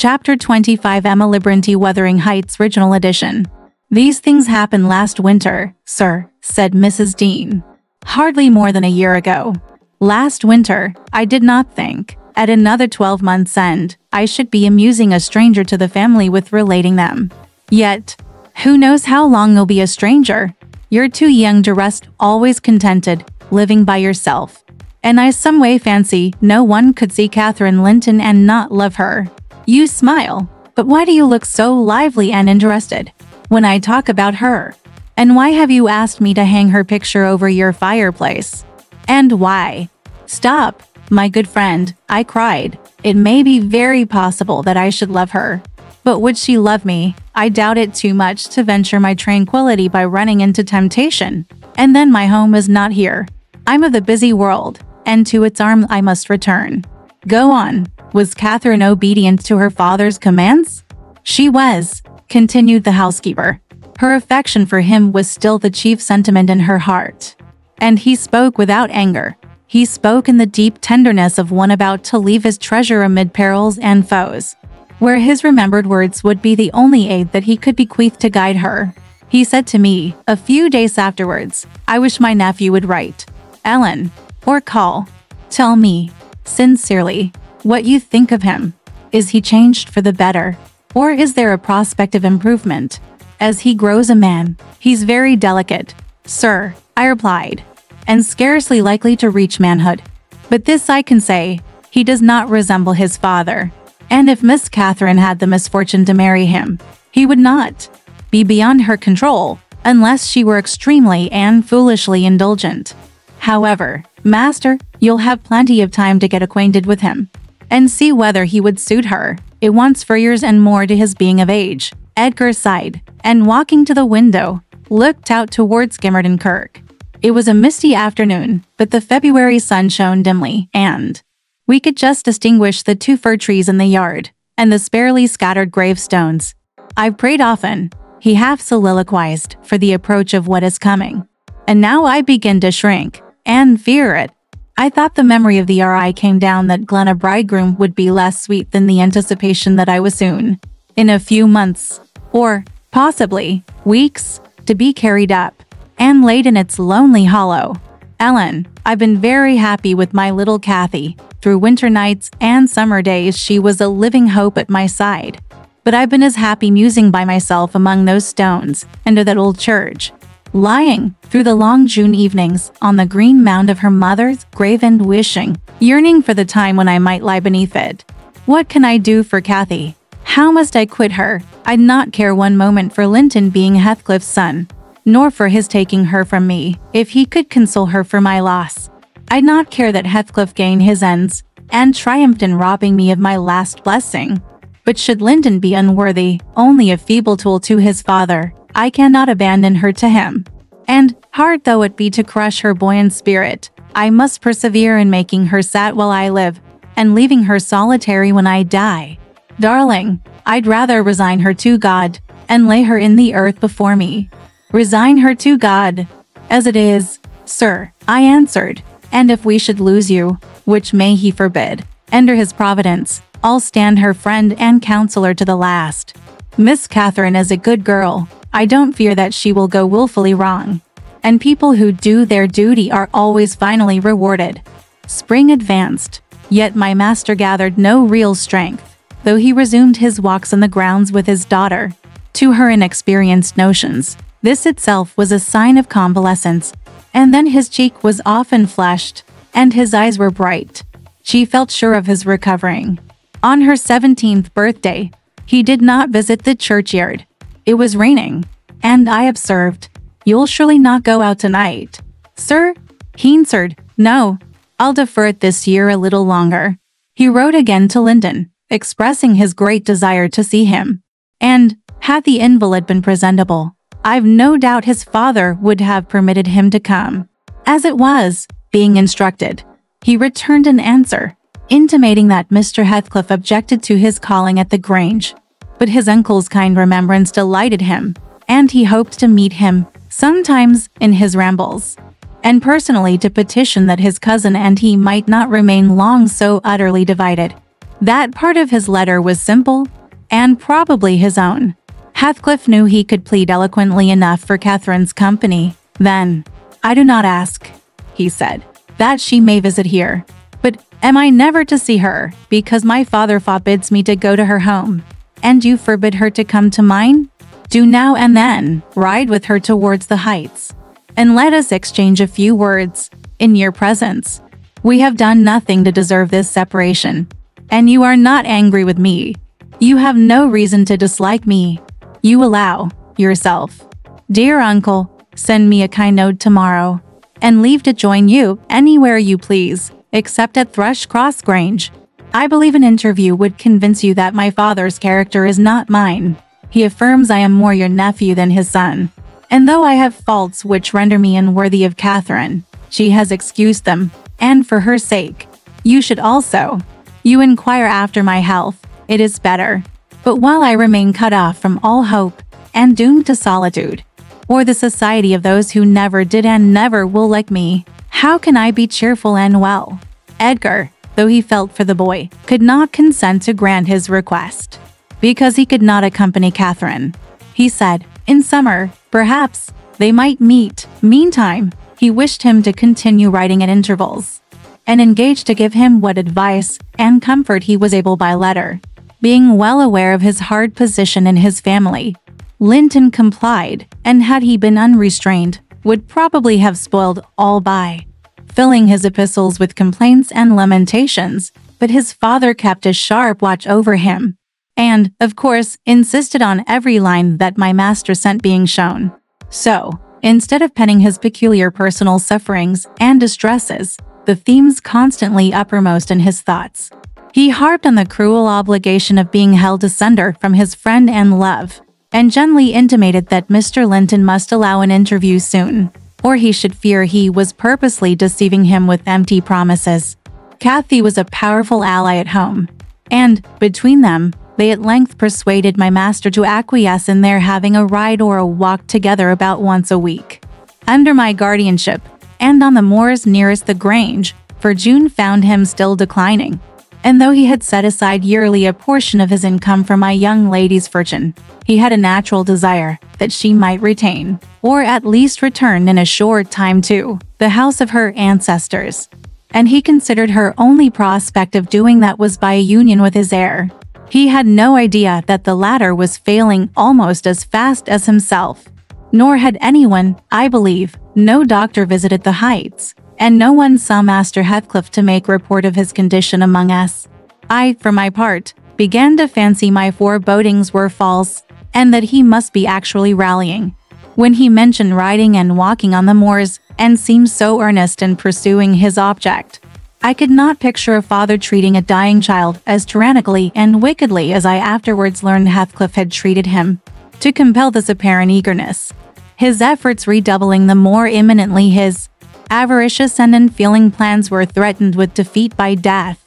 Chapter 25 EmilyBronte Wuthering Heights Original Edition. These things happened last winter, sir, said Mrs. Dean. Hardly more than a year ago. Last winter, I did not think, at another 12 months' end, I should be amusing a stranger to the family with relating them. Yet, who knows how long you'll be a stranger? You're too young to rest, always contented, living by yourself. And I some way fancy no one could see Catherine Linton and not love her. You smile, but why do you look so lively and interested when I talk about her? And why have you asked me to hang her picture over your fireplace? And why? Stop, my good friend, I cried. It may be very possible that I should love her. But would she love me? I doubt it too much to venture my tranquility by running into temptation. And then my home is not here. I'm of the busy world, and to its arms I must return. Go on. Was Catherine obedient to her father's commands? She was, continued the housekeeper. Her affection for him was still the chief sentiment in her heart. And he spoke without anger. He spoke in the deep tenderness of one about to leave his treasure amid perils and foes, where his remembered words would be the only aid that he could bequeath to guide her. He said to me, a few days afterwards, I wish my nephew would write, Ellen, or call. Tell me, sincerely, what you think of him. Is he changed for the better? Or is there a prospect of improvement? As he grows a man, he's very delicate, sir, I replied, and scarcely likely to reach manhood. But this I can say, he does not resemble his father. And if Miss Catherine had the misfortune to marry him, he would not be beyond her control, unless she were extremely and foolishly indulgent. However, master, you'll have plenty of time to get acquainted with him, and see whether he would suit her. It wants 4 years and more to his being of age. Edgar sighed, and walking to the window, looked out towards Gimmerton Kirk. It was a misty afternoon, but the February sun shone dimly, and we could just distinguish the 2 fir trees in the yard, and the sparely scattered gravestones. I've prayed often, he half soliloquized, for the approach of what is coming. And now I begin to shrink, and fear it. I thought the memory of the hour I came down that Glen a bridegroom would be less sweet than the anticipation that I was soon, in a few months, or, possibly, weeks, to be carried up, and laid in its lonely hollow. Ellen, I've been very happy with my little Cathy. Through winter nights and summer days she was a living hope at my side. But I've been as happy musing by myself among those stones, under that old church, lying, through the long June evenings, on the green mound of her mother's grave and wishing, yearning for the time when I might lie beneath it. What can I do for Cathy? How must I quit her? I'd not care one moment for Linton being Heathcliff's son, nor for his taking her from me, if he could console her for my loss. I'd not care that Heathcliff gained his ends, and triumphed in robbing me of my last blessing. But should Linton be unworthy, only a feeble tool to his father, I cannot abandon her to him. And, hard though it be to crush her buoyant spirit, I must persevere in making her sad while I live, and leaving her solitary when I die. Darling, I'd rather resign her to God, and lay her in the earth before me. Resign her to God. As it is, sir, I answered, and if we should lose you, which may he forbid, under his providence, I'll stand her friend and counselor to the last. Miss Catherine is a good girl. I don't fear that she will go willfully wrong. And people who do their duty are always finally rewarded. Spring advanced, yet my master gathered no real strength, though he resumed his walks on the grounds with his daughter. To her inexperienced notions, this itself was a sign of convalescence. And then his cheek was often flushed, and his eyes were bright. She felt sure of his recovering. On her 17th birthday, he did not visit the churchyard. It was raining, and I observed, "You'll surely not go out tonight, sir?" He answered, "No, I'll defer it this year a little longer." He wrote again to Linton, expressing his great desire to see him. And, had the invalid been presentable, I've no doubt his father would have permitted him to come. As it was, being instructed, he returned an answer, intimating that Mr. Heathcliff objected to his calling at the Grange, but his uncle's kind remembrance delighted him, and he hoped to meet him, sometimes, in his rambles, and personally to petition that his cousin and he might not remain long so utterly divided. That part of his letter was simple, and probably his own. Heathcliff knew he could plead eloquently enough for Catherine's company. Then, "I do not ask," he said, "that she may visit here. But am I never to see her, because my father forbids me to go to her home? And you forbid her to come to mine? Do now and then ride with her towards the heights, and let us exchange a few words, in your presence. We have done nothing to deserve this separation, and you are not angry with me. You have no reason to dislike me. You allow yourself. Dear uncle, send me a kind note tomorrow, and leave to join you anywhere you please, except at Thrushcross Grange. I believe an interview would convince you that my father's character is not mine. He affirms I am more your nephew than his son. And though I have faults which render me unworthy of Catherine, she has excused them, and for her sake, you should also. You inquire after my health, it is better. But while I remain cut off from all hope, and doomed to solitude, or the society of those who never did and never will like me, how can I be cheerful and well?" Edgar, though he felt for the boy, could not consent to grant his request, because he could not accompany Catherine. He said, in summer, perhaps, they might meet. Meantime, he wished him to continue writing at intervals, and engaged to give him what advice and comfort he was able by letter. Being well aware of his hard position in his family, Linton complied, and had he been unrestrained, would probably have spoiled all by filling his epistles with complaints and lamentations, but his father kept a sharp watch over him, and, of course, insisted on every line that my master sent being shown. So, instead of penning his peculiar personal sufferings and distresses, the themes constantly uppermost in his thoughts, he harped on the cruel obligation of being held asunder from his friend and love, and gently intimated that Mr. Linton must allow an interview soon, or he should fear he was purposely deceiving him with empty promises. Cathy was a powerful ally at home, and, between them, they at length persuaded my master to acquiesce in their having a ride or a walk together about once a week, under my guardianship, and on the moors nearest the Grange, for June found him still declining. And though he had set aside yearly a portion of his income for my young lady's fortune, he had a natural desire that she might retain, or at least return in a short time to, the house of her ancestors. And he considered her only prospect of doing that was by a union with his heir. He had no idea that the latter was failing almost as fast as himself. Nor had anyone, I believe, no doctor visited the Heights, and no one saw Master Heathcliff to make report of his condition among us. I, for my part, began to fancy my forebodings were false, and that he must be actually rallying. When he mentioned riding and walking on the moors, and seemed so earnest in pursuing his object, I could not picture a father treating a dying child as tyrannically and wickedly as I afterwards learned Heathcliff had treated him. To compel this apparent eagerness, his efforts redoubling the more imminently his avaricious and unfeeling plans were threatened with defeat by death.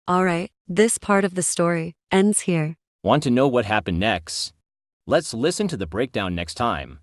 Alright, this part of the story ends here. Want to know what happened next? Let's listen to the breakdown next time.